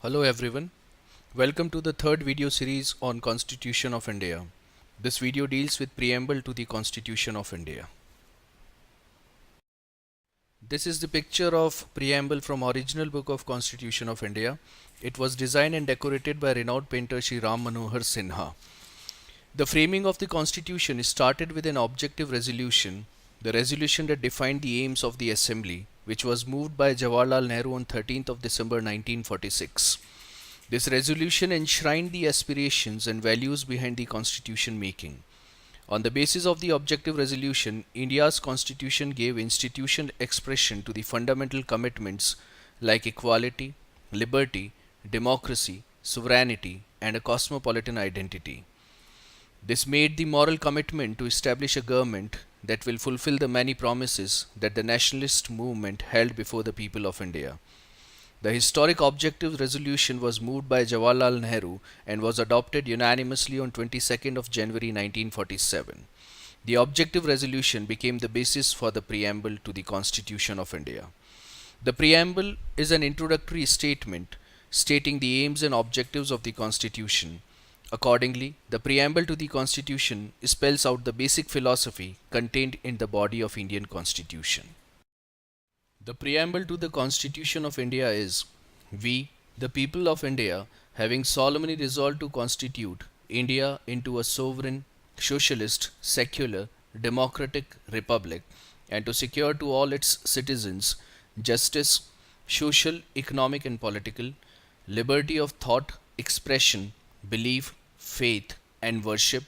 Hello everyone. Welcome to the third video series on Constitution of India. This video deals with Preamble to the Constitution of India. This is the picture of Preamble from original book of Constitution of India. It was designed and decorated by renowned painter Sri Rammanohar Sinha. The framing of the Constitution started with an objective resolution, the resolution that defined the aims of the Assembly, which was moved by Jawaharlal Nehru on 13th of December 1946. This resolution enshrined the aspirations and values behind the constitution making. On the basis of the objective resolution, India's constitution gave institutional expression to the fundamental commitments like equality, liberty, democracy, sovereignty, and a cosmopolitan identity. This made the moral commitment to establish a government that will fulfill the many promises that the nationalist movement held before the people of India. The historic objective resolution was moved by Jawaharlal Nehru and was adopted unanimously on 22nd of January 1947. The objective resolution became the basis for the preamble to the Constitution of India. The preamble is an introductory statement stating the aims and objectives of the Constitution. Accordingly, the preamble to the Constitution spells out the basic philosophy contained in the body of Indian Constitution. The preamble to the Constitution of India is: We, the people of India, having solemnly resolved to constitute India into a sovereign, socialist, secular, democratic republic, and to secure to all its citizens justice, social, economic, and political, liberty of thought, expression, belief, faith, and worship,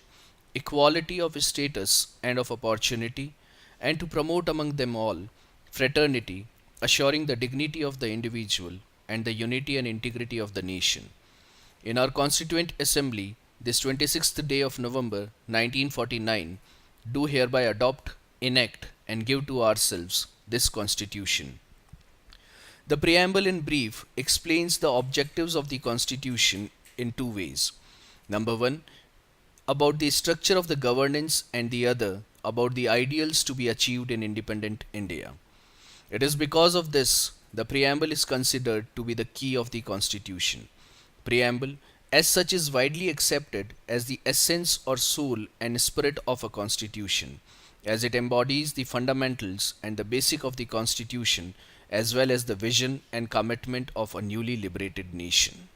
equality of status and of opportunity, and to promote among them all fraternity, assuring the dignity of the individual and the unity and integrity of the nation. In our Constituent Assembly, this 26th day of November 1949, do hereby adopt, enact, and give to ourselves this Constitution. The preamble in brief explains the objectives of the Constitution in two ways. Number one, about the structure of the governance, and the other, about the ideals to be achieved in independent India. It is because of this the preamble is considered to be the key of the Constitution. Preamble, as such, is widely accepted as the essence or soul and spirit of a constitution, as it embodies the fundamentals and the basic of the Constitution, as well as the vision and commitment of a newly liberated nation.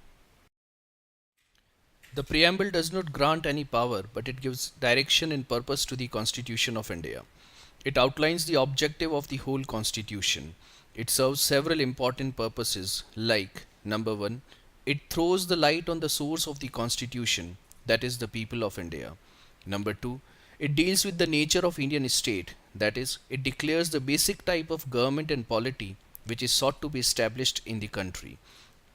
The preamble does not grant any power, but it gives direction and purpose to the Constitution of India. It outlines the objective of the whole Constitution. It serves several important purposes like: number one, it throws the light on the source of the Constitution, that is the people of India. Number two, it deals with the nature of Indian state, that is, it declares the basic type of government and polity which is sought to be established in the country.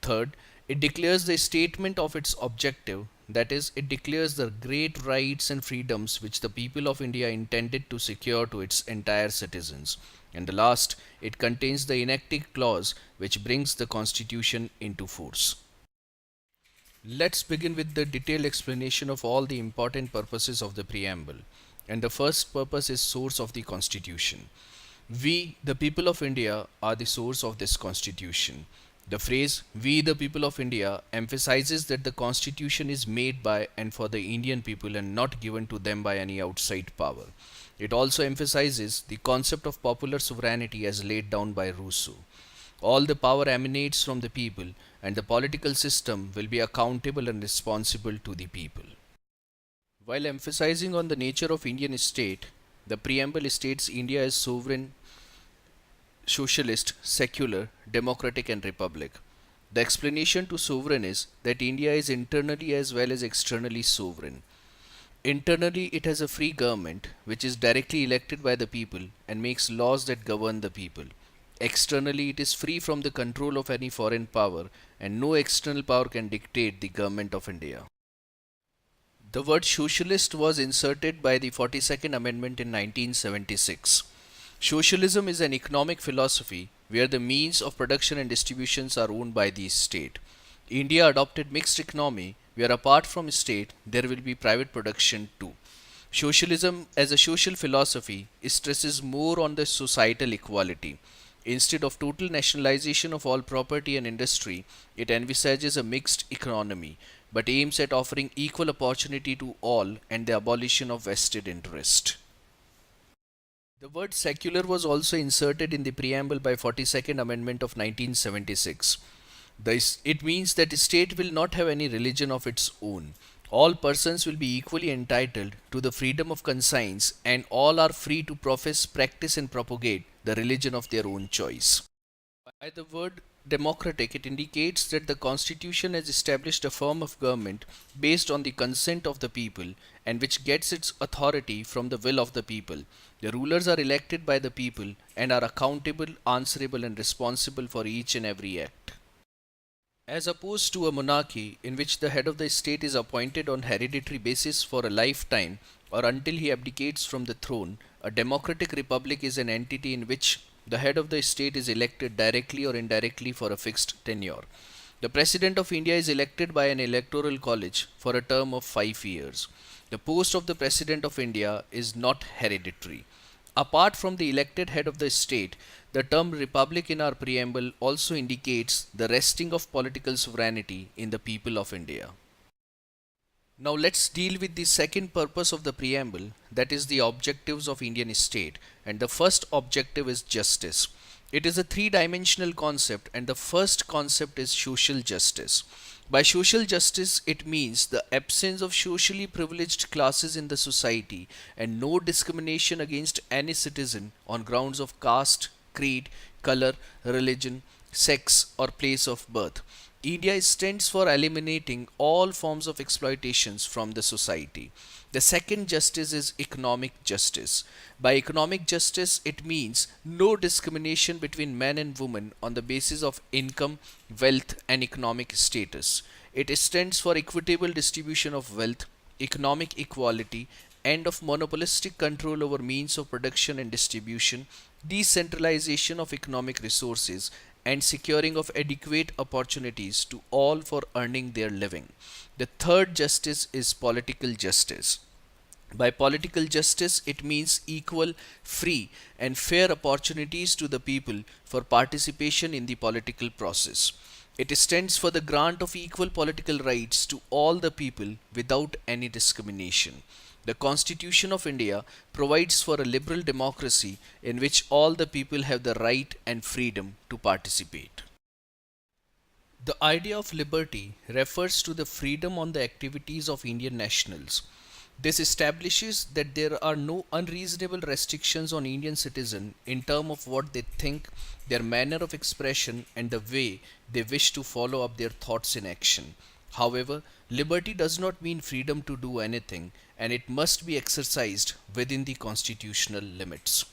Third, it declares the statement of its objective, that is, it declares the great rights and freedoms which the people of India intended to secure to its entire citizens. And the last, it contains the enacting clause which brings the Constitution into force. Let's begin with the detailed explanation of all the important purposes of the preamble. And the first purpose is source of the Constitution. We, the people of India, are the source of this Constitution. The phrase "we the people of India" emphasizes that the Constitution is made by and for the Indian people and not given to them by any outside power. It also emphasizes the concept of popular sovereignty as laid down by Rousseau. All the power emanates from the people, and the political system will be accountable and responsible to the people. While emphasizing on the nature of Indian state, the preamble states India is sovereign, socialist, secular, democratic, and republic. The explanation to sovereign is that India is internally as well as externally sovereign. Internally, it has a free government which is directly elected by the people and makes laws that govern the people. Externally, it is free from the control of any foreign power, and no external power can dictate the government of India. The word socialist was inserted by the 42nd Amendment in 1976. Socialism is an economic philosophy where the means of production and distributions are owned by the state. India adopted mixed economy where apart from state there will be private production too. Socialism as a social philosophy stresses more on the societal equality. Instead of total nationalization of all property and industry, it envisages a mixed economy, but aims at offering equal opportunity to all and the abolition of vested interest. The word secular was also inserted in the preamble by 42nd Amendment of 1976. It means that the state will not have any religion of its own. All persons will be equally entitled to the freedom of conscience, and all are free to profess, practice, and propagate the religion of their own choice. By the word democratic, it indicates that the Constitution has established a form of government based on the consent of the people and which gets its authority from the will of the people. The rulers are elected by the people and are accountable, answerable, and responsible for each and every act. As opposed to a monarchy in which the head of the state is appointed on hereditary basis for a lifetime or until he abdicates from the throne, a democratic republic is an entity in which the head of the state is elected directly or indirectly for a fixed tenure. The President of India is elected by an electoral college for a term of 5 years. The post of the President of India is not hereditary. Apart from the elected head of the state, the term republic in our preamble also indicates the resting of political sovereignty in the people of India. Now let's deal with the second purpose of the preamble, that is the objectives of Indian state, and the first objective is justice. It is a three-dimensional concept, and the first concept is social justice. By social justice, it means the absence of socially privileged classes in the society and no discrimination against any citizen on grounds of caste, creed, color, religion, sex, or place of birth. India stands for eliminating all forms of exploitations from the society. The second justice is economic justice. By economic justice, it means no discrimination between men and women on the basis of income, wealth, and economic status. It stands for equitable distribution of wealth, economic equality, end of monopolistic control over means of production and distribution, decentralization of economic resources, and securing of adequate opportunities to all for earning their living. The third justice is political justice. By political justice, it means equal, free, and fair opportunities to the people for participation in the political process. It stands for the grant of equal political rights to all the people without any discrimination. The Constitution of India provides for a liberal democracy in which all the people have the right and freedom to participate. The idea of liberty refers to the freedom on the activities of Indian nationals. This establishes that there are no unreasonable restrictions on Indian citizens in terms of what they think, their manner of expression, and the way they wish to follow up their thoughts in action. However, liberty does not mean freedom to do anything, and it must be exercised within the constitutional limits.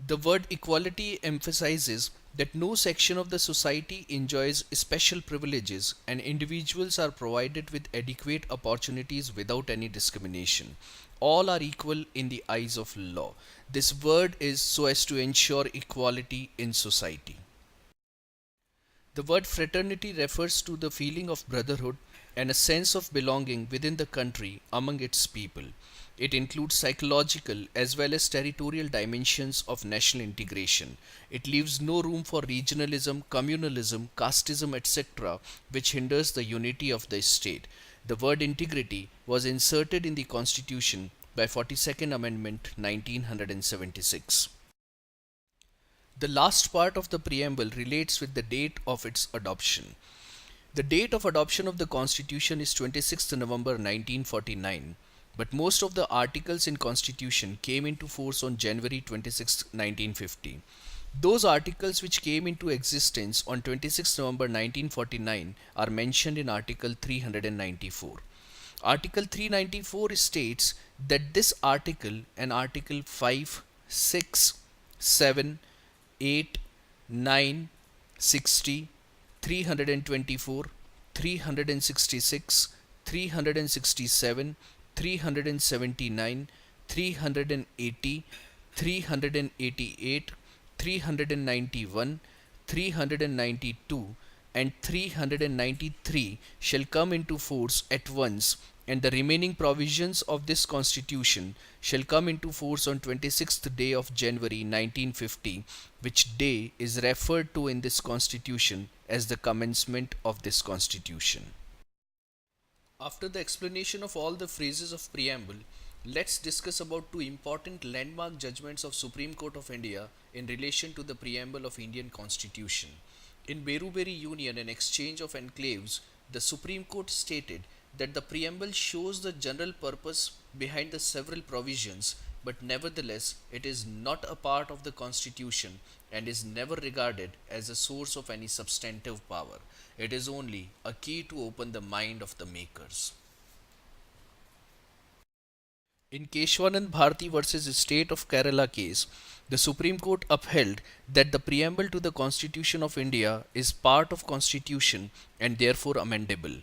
The word equality emphasizes that no section of the society enjoys special privileges and individuals are provided with adequate opportunities without any discrimination. All are equal in the eyes of law. This word is so as to ensure equality in society. The word fraternity refers to the feeling of brotherhood and a sense of belonging within the country among its people. It includes psychological as well as territorial dimensions of national integration. It leaves no room for regionalism, communalism, casteism, etc., which hinders the unity of the state. The word integrity was inserted in the Constitution by 42nd Amendment 1976. The last part of the preamble relates with the date of its adoption. The date of adoption of the Constitution is 26th November 1949, but most of the articles in Constitution came into force on January 26, 1950. Those articles which came into existence on 26 November 1949 are mentioned in Article 394. Article 394 states that this article and Article 5, 6, 7, 8, 9, 60, 324, 366, 367, 379, 380, 388, 391, 392, and 393 shall come into force at once and the remaining provisions of this constitution shall come into force on 26th day of January 1950, which day is referred to in this constitution as the commencement of this constitution. After the explanation of all the phrases of preamble, let's discuss about two important landmark judgments of Supreme Court of India in relation to the preamble of Indian Constitution. In Beruberi Union and Exchange of Enclaves, the Supreme Court stated that the preamble shows the general purpose behind the several provisions, but nevertheless it is not a part of the Constitution and is never regarded as a source of any substantive power. It is only a key to open the mind of the makers. In Keshwanand Bharti versus State of Kerala case, the Supreme Court upheld that the preamble to the Constitution of India is part of Constitution and therefore amendable.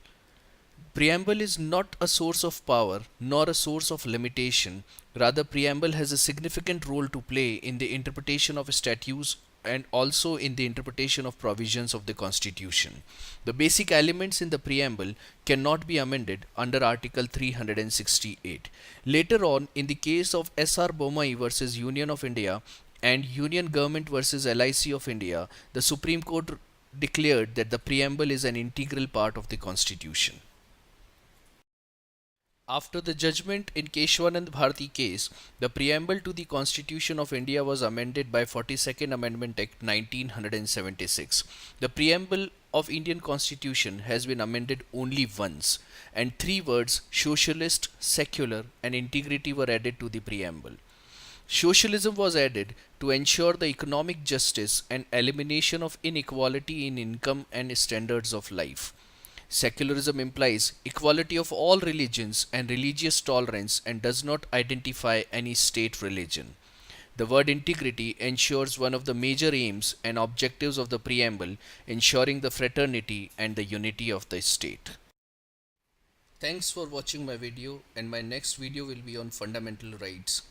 Preamble is not a source of power nor a source of limitation. Rather, preamble has a significant role to play in the interpretation of statutes and also in the interpretation of provisions of the Constitution. The basic elements in the preamble cannot be amended under Article 368. Later on, in the case of S.R. Bommai versus Union of India and Union Government versus LIC of India, the Supreme Court declared that the preamble is an integral part of the Constitution. After the judgment in Keshwanand Bharti case, the preamble to the Constitution of India was amended by 42nd Amendment Act 1976. The preamble of Indian Constitution has been amended only once, and three words socialist, secular and integrity were added to the preamble. Socialism was added to ensure the economic justice and elimination of inequality in income and standards of life. Secularism implies equality of all religions and religious tolerance and does not identify any state religion. The word integrity ensures one of the major aims and objectives of the preamble, ensuring the fraternity and the unity of the state. Thanks for watching my video, and my next video will be on fundamental rights.